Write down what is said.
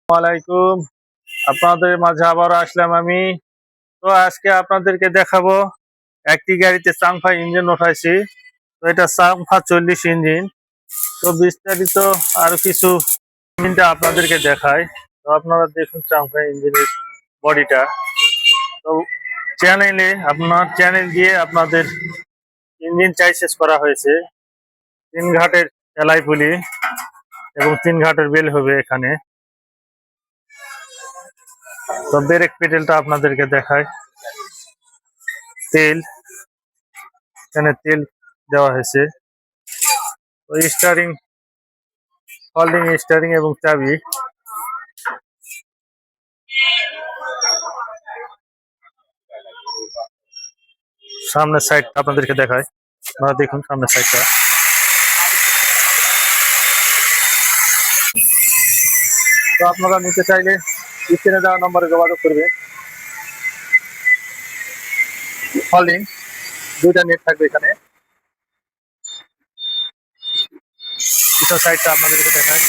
ওয়ালাইকুম। আপনাদের মাঝে আবার আসলাম আমি। তো আজকে আপনাদেরকে দেখাবো একটি গাড়িতে চাংফা ইঞ্জিন উঠাইছি। তো এটা চাংফা 40 ইঞ্জিন। তো বিস্তারিত আরো কিছু ইঞ্জিনটা আপনাদেরকে দেখায়। তো আপনারা দেখুন চাংফা ইঞ্জিনের বডিটা। তো আপনার চ্যানেল দিয়ে আপনাদের ইঞ্জিন চাইসেস করা হয়েছে। 3 ঘাটের এলাই পুলি এবং 3 ঘাটের বেল হবে এখানে। তো ব্রেক পেডেলটা আপনাদেরকে দেখায়। তেল, এখানে তেল দেওয়া হয়েছে। তো স্টারিং, ফোল্ডিং স্টারিং এবং চাবি। সামনের সাইড আপনাদেরকে দেখায়, আপনারা দেখুন সামনের সাইডটা। তো আপনারা নিতে চাইলে স্ক্রিনে দেওয়া নম্বরে যোগাযোগ করবেন। ফোল্ডিং 2টা নেট থাকবে এখানে। পিছন সাইডটা আপনাদেরকে দেখায়।